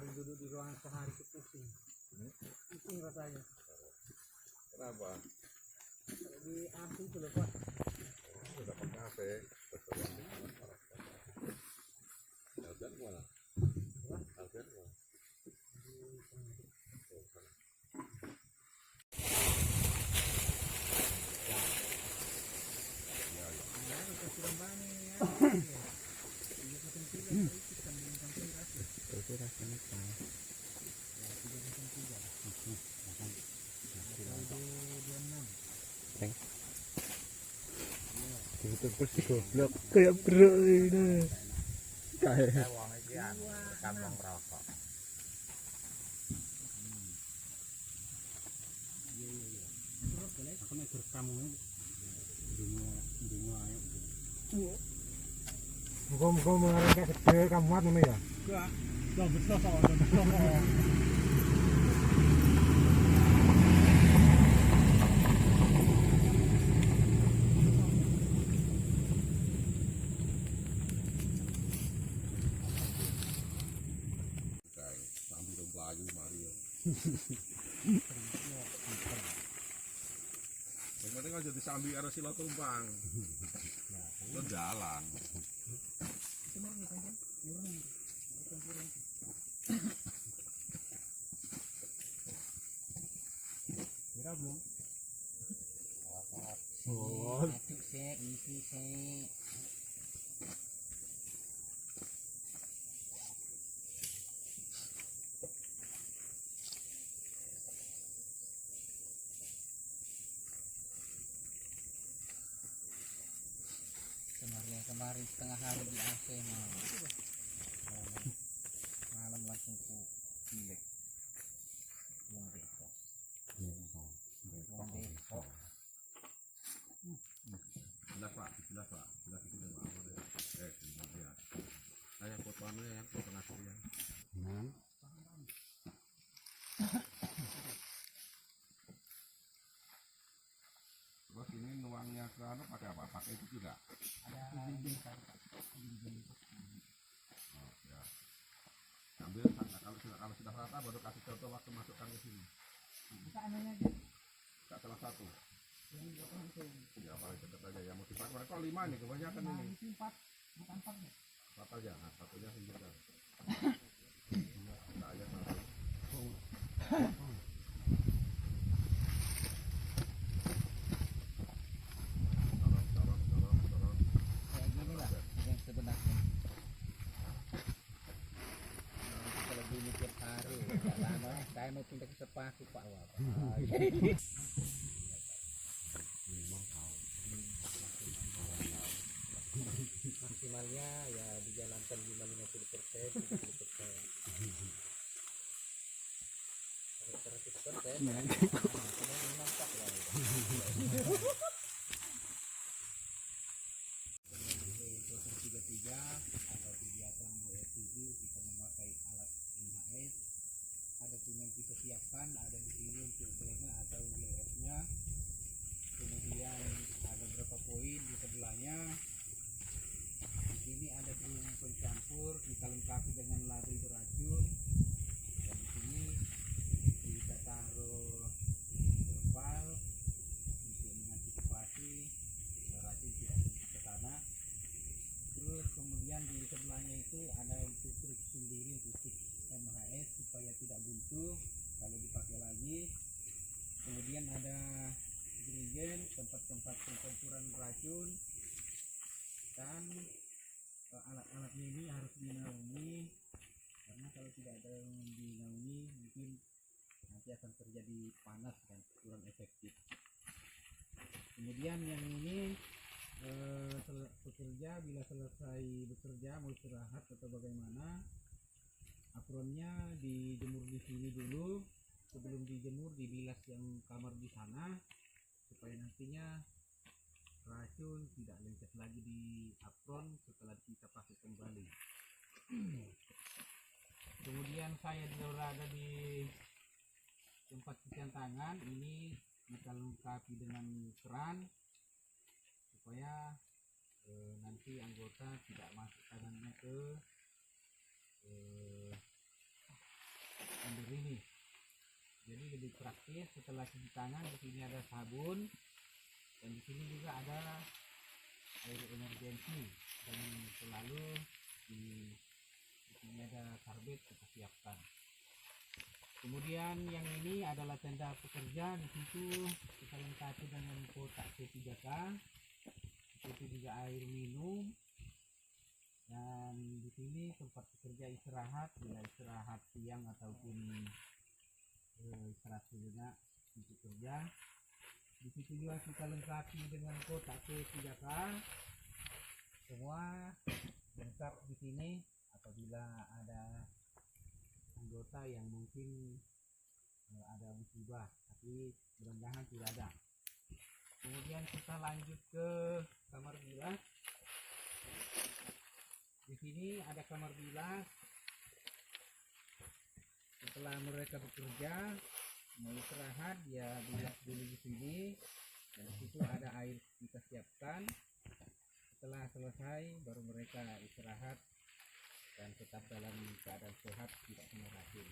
hari duduk di ruangan sehari itu pusing. Pusing rasanya. Kenapa? Kalau di AC itu loh Pak. Udah pakai AC. Alfian mana? Alfian mana? Terus goblok kayak bro ini. Kayak Wong iki kan wong rokok. Aku nek rekam ini dungo ayo. muka-muka mengarang kayak gede kamu muat ngono ya. Enggak. Lah betul betul. Sambil melayu Mario. Yang penting aja disambi arah sila tumpang. Lo jalan. Kira belum? Oh, Isi sih. Kemarin setengah hari di AC malam langsung ku pilek buang Depok Jelas Pak, jelas Pak, jelas itu memang apa deh. Kemudian saya fotoannya yang foto aslian. Terus ini nuangnya ke anu pakai apa? Pakai itu juga? ada Oh ya. Ambil kalau sudah rata baru kasih contoh waktu masukkan ke sini. kita anunya aja Tak salah satu. yang buat langsung Ya paling dekat aja ya mau dipakai. Kok 5 nih kebanyakan ini. itu 4 bukan 4 ya 4 aja, nah, satunya singkirkan. Kita aja satu. Dorong. kayak gini lah yang sebenarnya kalau gini tiap hari lama saya mau pindah ke sepaku Pak Wah maksimalnya ya dijalankan 50%, 70%. Kalau 100%, nampak lah. Di 033 atau kegiatan WF7 kita memakai alat MHS. Ada pun yang kita siapkan ada di sini untuk tengah atau WF-nya. Kemudian ada berapa poin di sebelahnya. Di sini ada drum pencampur kita lengkapi dengan ladu beracun. Dan di sini kita taruh terpal untuk mengantisipasi racun tidak ke tanah. Terus kemudian di sebelahnya itu ada untuk truk sendiri untuk truk MHS supaya tidak buntu kalau dipakai lagi. Kemudian ada jerigen tempat-tempat pencampuran racun dan alat-alat ini harus dinaungi karena kalau tidak ada yang dinaungi mungkin nanti akan terjadi panas dan kurang efektif. Kemudian yang ini pekerja bila selesai bekerja mau istirahat atau bagaimana, apronnya dijemur di sini dulu. Sebelum dijemur dibilas yang kamar di sana supaya nantinya racun tidak lengket lagi di apron setelah kita pakai kembali. Kemudian saya berada di tempat cucian tangan ini kita lengkapi dengan keran supaya nanti anggota tidak masuk tangannya ke lebih praktis. Setelah cuci tangan, di sini ada sabun dan di sini juga ada air emergency, dan selalu di sini ada karbit kita siapkan. Kemudian yang ini adalah tenda pekerja. Di situ kita lengkapi dengan kotak C3K. Di situ juga air minum. Dan di sini tempat pekerja istirahat, bila istirahat siang ataupun istirahat sejenak untuk kerja. Di situ juga kita lengkapi dengan kotak C3K. Semua lengkap di sini apabila ada anggota yang mungkin ada musibah, tapi mudah-mudahan tidak ada. Kemudian kita lanjut ke kamar bilas. Di sini ada kamar bilas. Setelah mereka bekerja mau istirahat, ya bilas dulu di sini, dan di situ ada air kita siapkan. Setelah selesai baru mereka istirahat dan tetap dalam keadaan sehat, tidak kena racun.